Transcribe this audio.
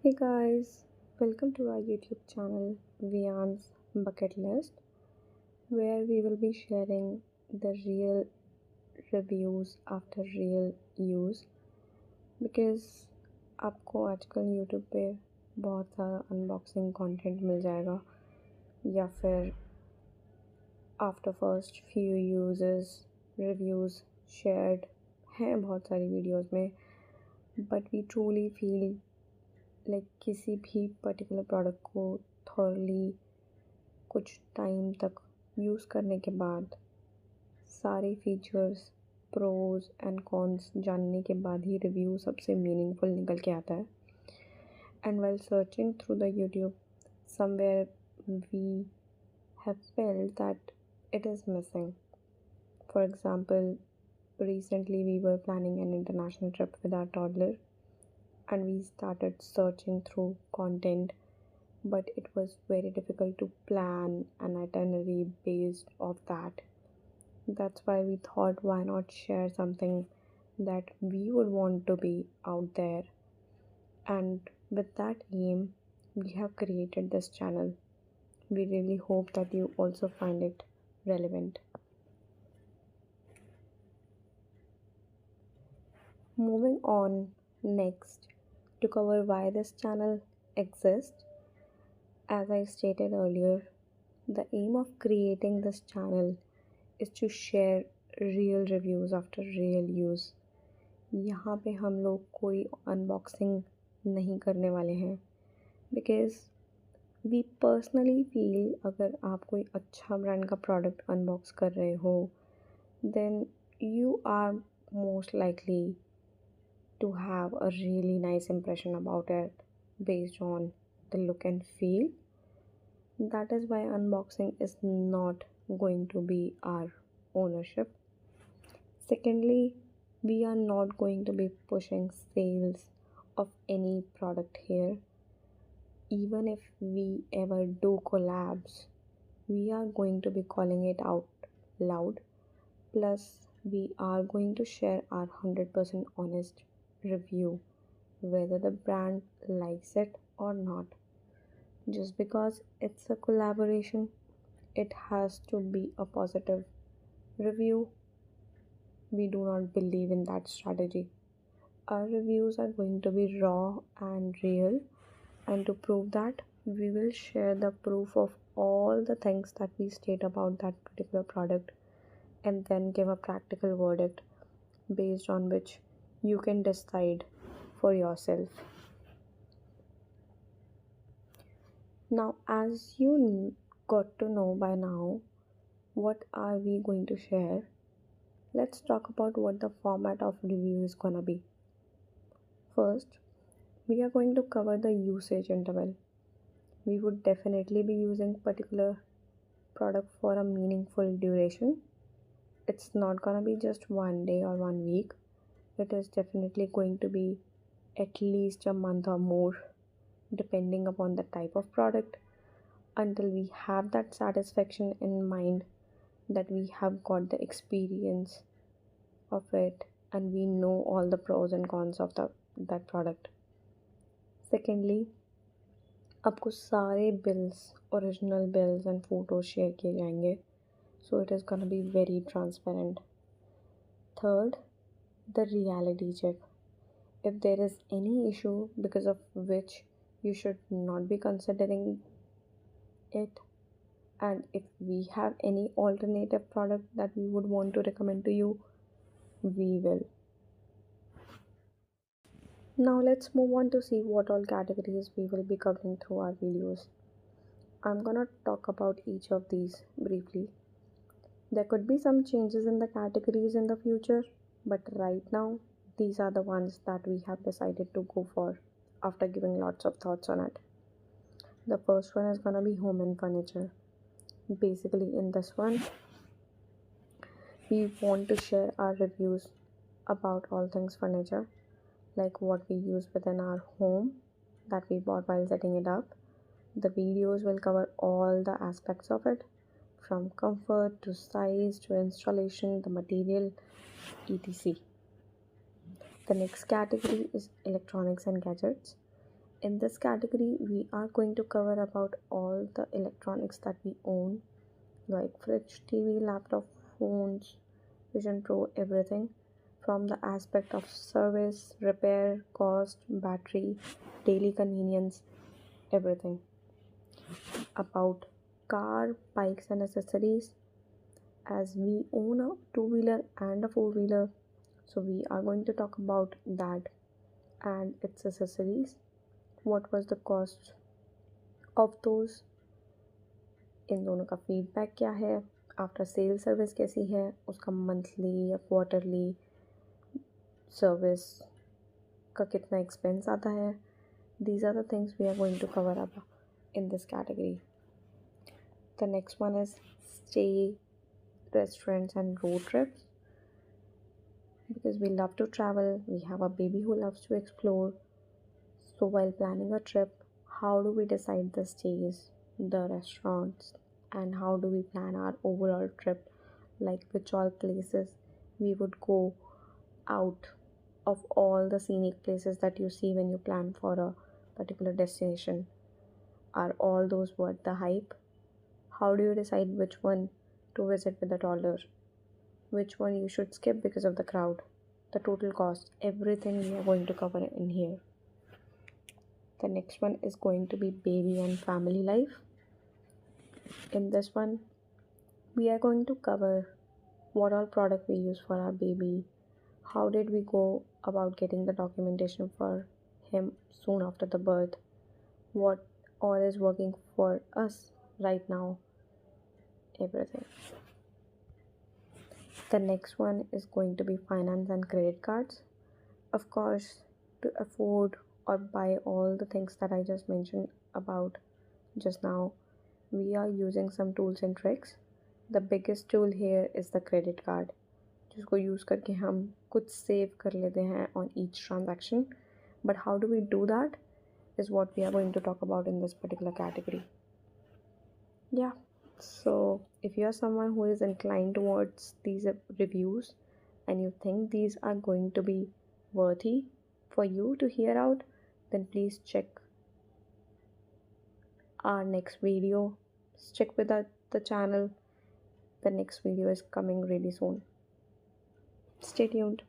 Hey guys, welcome to our YouTube channel Viaan's Bucket List, where we will be sharing the real reviews after real use because आपको आजकल YouTube पे बहुत सारा unboxing content मिल जाएगा या फिर after first few uses reviews shared हैं बहुत सारी वीडियोस में but we truly feel like किसी भी पर्टिकुलर प्रोडक्ट को थॉरली कुछ टाइम तक यूज़ करने के बाद सारे फीचर्स प्रोज एंड कॉन्स जानने के बाद ही रिव्यू सबसे मीनिंगफुल निकल के आता है and well searching through the YouTube somewhere we have felt that it is missing. For example, recently we were planning an international trip with our toddler and we started searching through content, but it was very difficult to plan an itinerary based off that. That's why we thought, why not share something that we would want to be out there? And with that aim, we have created this channel. We really hope that you also find it relevant. Moving on next to cover why this channel exists. As I stated earlier, the aim of creating this channel is to share real reviews after real use. यहाँ पे हम लोग कोई unboxing नहीं करने वाले हैं because we personally feel अगर आप कोई अच्छा ब्रांड का प्रोडक्ट अनबॉक्स कर रहे हो then you are most likely to have a really nice impression about it based on the look and feel. That is why unboxing is not going to be our ownership. Secondly, we are not going to be pushing sales of any product here. Even if we ever do collabs, we are going to be calling it out loud. Plus, we are going to share our 100% honest review whether the brand likes it or not. Just because it's a collaboration, it has to be a positive review. We do not believe in that strategy. Our reviews are going to be raw and real, and to prove that, we will share the proof of all the things that we state about that particular product and then give a practical verdict based on which you can decide for yourself. Now, as you got to know by now, what are we going to share? Let's talk about what the format of review is gonna be. First, we are going to cover the usage interval. We would definitely be using particular product for a meaningful duration. It's not gonna be just one day or 1 week. It is definitely going to be at least a month or more, depending upon the type of product, until we have that satisfaction in mind that we have got the experience of it and we know all the pros and cons of that product. Secondly, आपको सारे bills, original bills and photos share किए जाएंगे, so it is gonna be very transparent. Third, the reality check. If there is any issue because of which you should not be considering it, and if we have any alternative product that we would want to recommend to you, we will. Now let's move on to see what all categories we will be covering through our videos. I'm gonna talk about each of these briefly. There could be some changes in the categories in the future, but right now, these are the ones that we have decided to go for after giving lots of thoughts on it. The first one is gonna be home and furniture. Basically, in this one, we want to share our reviews about all things furniture, like what we use within our home that we bought while setting it up. The videos will cover all the aspects of it, from comfort to size to installation, the material, etc. The next category is electronics and gadgets. In this category, we are going to cover about all the electronics that we own, like fridge, TV, laptop, phones, Vision Pro, everything from the aspect of service, repair, cost, battery, daily convenience, everything about car, bikes, and accessories. As we own a two wheeler and a four wheeler, so we are going to talk about that and its accessories. What was the cost of those, इन दोनों का feedback क्या है, after sale service कैसी है, उसका monthly या quarterly service का कितना एक्सपेंस आता है. These are the things we are going to cover up in this category. The next one is stay, restaurants, and road trips. Because we love to travel, we have a baby who loves to explore. So, while planning a trip, how do we decide the stays, the restaurants, and how do we plan our overall trip? Like, which all places we would go out of all the scenic places that you see when you plan for a particular destination. Are all those worth the hype? How do you decide which one to visit with a toddler? Which one you should skip because of the crowd? The total cost, everything we are going to cover in here. The next one is going to be baby and family life. In this one, we are going to cover what all product we use for our baby, how did we go about getting the documentation for him soon after the birth, what all is working for us right now, everything. The next one is going to be finance and credit cards. Of course, to afford or buy all the things that I just mentioned about just now, we are using some tools and tricks. The biggest tool here is the credit card, जिसको use करके हम कुछ save कर लेते हैं on each transaction. But how do we do that is what we are going to talk about in this particular category. Yeah, so if you are someone who is inclined towards these reviews and you think these are going to be worthy for you to hear out, then please check our next video. Stick with the channel. The next video is coming really soon. Stay tuned.